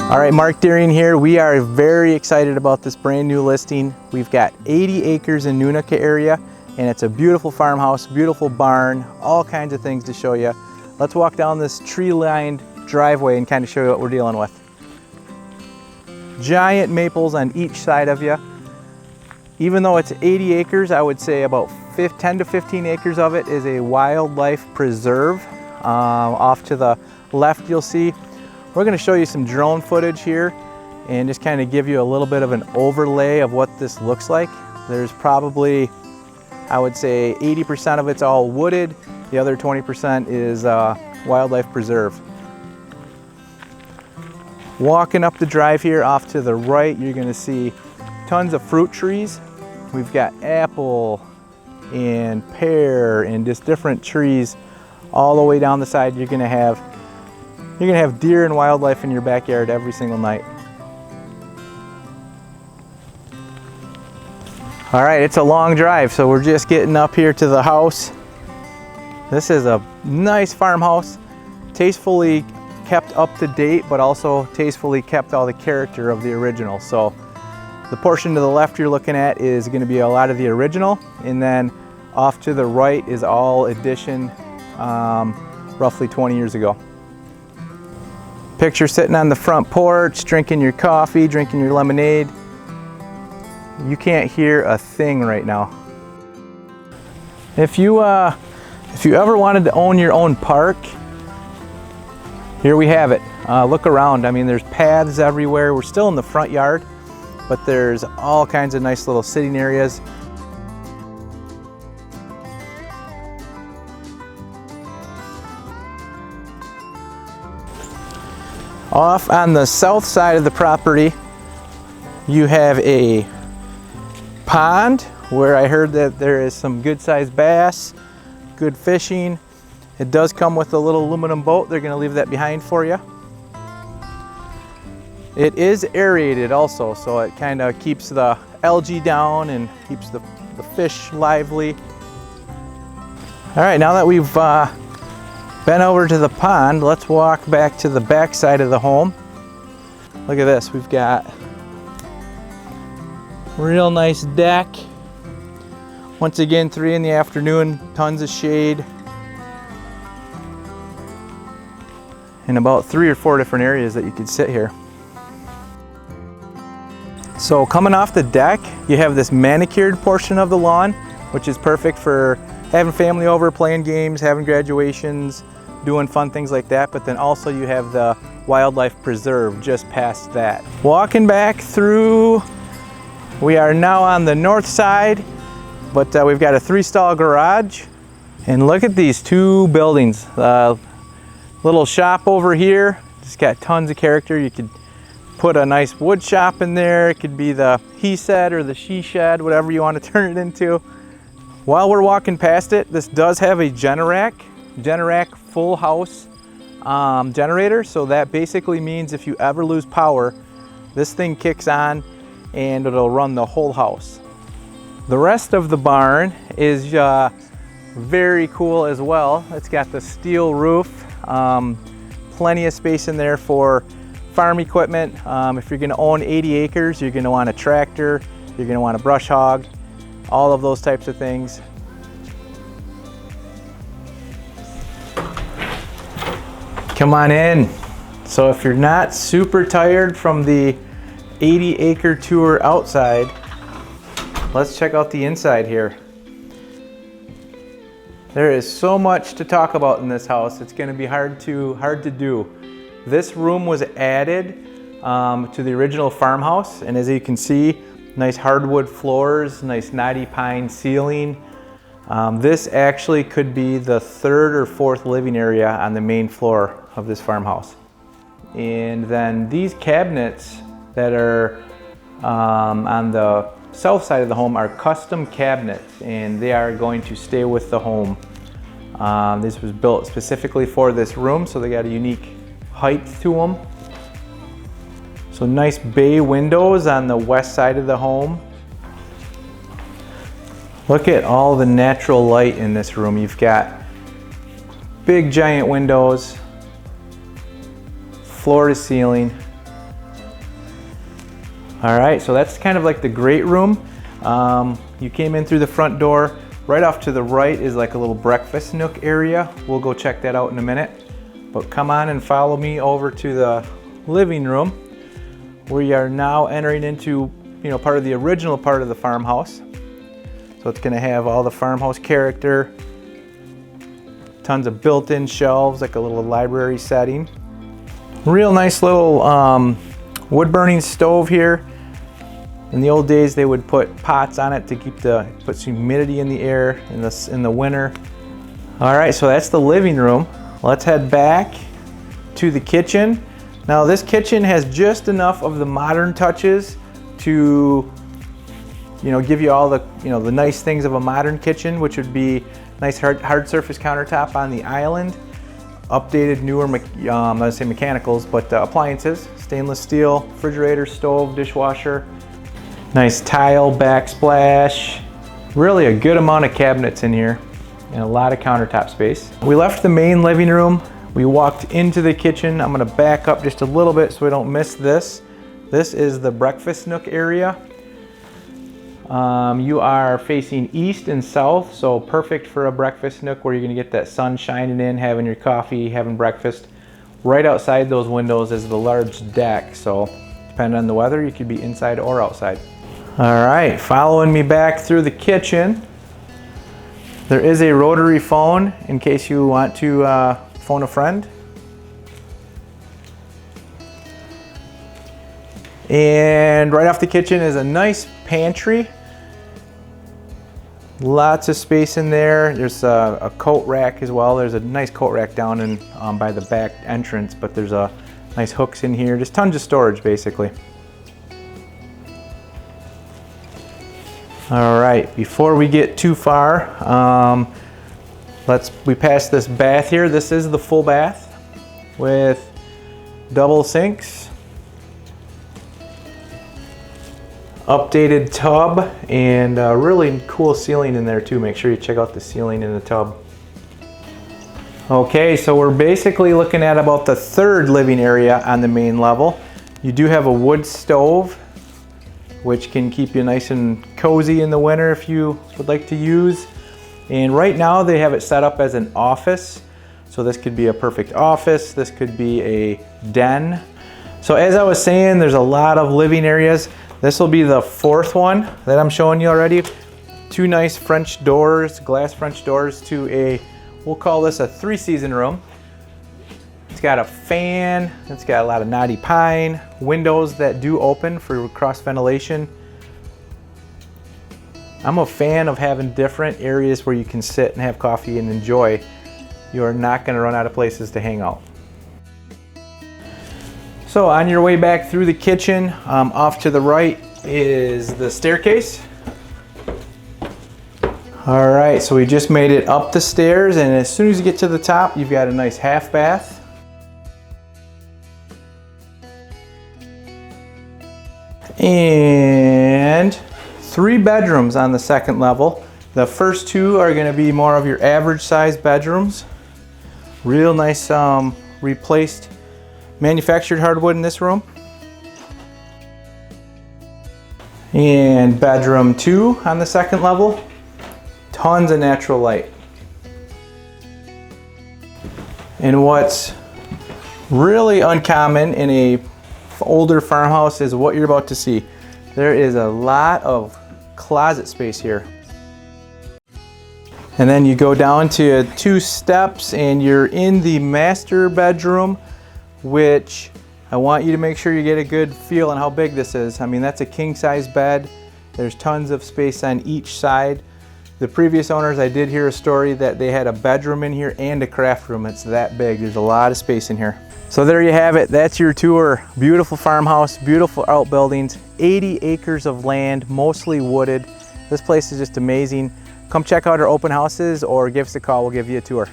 All right, Mark Deering here. We are very excited about this brand new listing. We've got 80 acres in Nook area, and it's a beautiful farmhouse, beautiful barn, all kinds of things to show you. Let's walk down this tree-lined driveway and kind of show you what we're dealing with. Giant maples on each side of you. Even though it's 80 acres, I would say about 10 to 15 acres of it is a wildlife preserve. Off to the left, you'll see. We're going to show you some drone footage here and just kind of give you a little bit of an overlay of what this looks like. There's probably, I would say 80% of it's all wooded. The other 20% is wildlife preserve. Walking up the drive here off to the right, you're going to see tons of fruit trees. We've got apple and pear and just different trees all the way down the side. You're going to have deer and wildlife in your backyard every single night. All right, it's a long drive, so we're just getting up here to the house. This is a nice farmhouse, tastefully kept up to date, but also tastefully kept all the character of the original. So the portion to the left you're looking at is going to be a lot of the original, and then off to the right is all addition roughly 20 years ago. Picture sitting on the front porch, drinking your coffee, drinking your lemonade. You can't hear a thing right now. If you ever wanted to own your own park, here we have it. Look around. I mean, there's paths everywhere. We're still in the front yard, but there's all kinds of nice little sitting areas. Off on the south side of the property, you have a pond where I heard that there is some good-sized bass, good fishing. It does come with a little aluminum boat. They're going to leave that behind for you. It is aerated also, so it kind of keeps the algae down and keeps the fish lively. All right, now that we've been over to the pond, let's walk back to the back side of the home. Look at this, we've got a real nice deck. Once again, 3 in the afternoon, tons of shade. And about 3 or 4 different areas that you could sit here. So coming off the deck, you have this manicured portion of the lawn, which is perfect for having family over, playing games, having graduations, doing fun things like that. But then also you have the wildlife preserve just past that. Walking back through, we are now on the north side, but we've got a 3-stall garage. And look at these 2 buildings. Little shop over here, just got tons of character. You could put a nice wood shop in there. It could be the he shed or the she shed, whatever you want to turn it into. While we're walking past it, this does have a Generac full house generator. So that basically means if you ever lose power, this thing kicks on and it'll run the whole house. The rest of the barn is very cool as well. It's got the steel roof, plenty of space in there for farm equipment. If you're going to own 80 acres, you're going to want a tractor, you're going to want a brush hog, all of those types of things. Come on in. So if you're not super tired from the 80-acre tour outside, let's check out the inside here. There is so much to talk about in this house. It's going to be hard to do. This room was added to the original farmhouse, and as you can see, nice hardwood floors, nice knotty pine ceiling. This actually could be the 3rd or 4th living area on the main floor of this farmhouse. And then these cabinets that are on the south side of the home are custom cabinets, and they are going to stay with the home. This was built specifically for this room, so they got a unique height to them. So nice bay windows on the west side of the home. Look at all the natural light in this room. You've got big giant windows, floor to ceiling. All right, so that's kind of like the great room. You came in through the front door. Right off to the right is like a little breakfast nook area. We'll go check that out in a minute. But come on and follow me over to the living room. We are now entering into, part of the original part of the farmhouse. So it's gonna have all the farmhouse character, tons of built-in shelves, like a little library setting. Real nice little wood-burning stove here. In the old days, they would put pots on it to put some humidity in the air in the winter. All right, so that's the living room. Let's head back to the kitchen. Now this kitchen has just enough of the modern touches to, give you all the, the nice things of a modern kitchen, which would be nice hard surface countertop on the island, updated newer, I'm not say mechanicals, but appliances, stainless steel, refrigerator, stove, dishwasher. Nice tile backsplash. Really a good amount of cabinets in here and a lot of countertop space. We left the main living room. We walked into the kitchen. I'm gonna back up just a little bit so we don't miss this. This is the breakfast nook area. You are facing east and south, so perfect for a breakfast nook where you're gonna get that sun shining in, having your coffee, having breakfast. Right outside those windows is the large deck, so depending on the weather, you could be inside or outside. All right, following me back through the kitchen, there is a rotary phone in case you want to phone a friend. And right off the kitchen is a nice pantry. Lots of space in there. There's a coat rack as well. There's a nice coat rack down in by the back entrance, but there's a nice hooks in here. Just tons of storage basically. All right, before we get too far, we pass this bath here. This is the full bath with double sinks, updated tub, and a really cool ceiling in there too. Make sure you check out the ceiling in the tub. Okay, so we're basically looking at about the third living area on the main level. You do have a wood stove, which can keep you nice and cozy in the winter if you would like to use. And right now they have it set up as an office. So this could be a perfect office. This could be a den. So as I was saying, there's a lot of living areas. This will be the fourth one that I'm showing you already. Two nice French doors, glass French doors to we'll call this a 3-season room. It's got a fan, it's got a lot of knotty pine, windows that do open for cross ventilation. I'm a fan of having different areas where you can sit and have coffee and enjoy. You are not going to run out of places to hang out. So on your way back through the kitchen, off to the right is the staircase. All right, so we just made it up the stairs, and as soon as you get to the top, you've got a nice half bath. And 3 bedrooms on the second level. The first 2 are going to be more of your average size bedrooms. Real nice replaced manufactured hardwood in this room. And bedroom 2 on the second level. Tons of natural light. And what's really uncommon in a older farmhouse is what you're about to see. There is a lot of closet space here. And then you go down to 2 steps and you're in the master bedroom, which I want you to make sure you get a good feel on how big this is. I mean, that's a king size bed. There's tons of space on each side. The previous owners, I did hear a story that they had a bedroom in here and a craft room. It's that big. There's a lot of space in here. So there you have it. That's your tour. Beautiful farmhouse, beautiful outbuildings, 80 acres of land, mostly wooded. This place is just amazing. Come check out our open houses or give us a call. We'll give you a tour.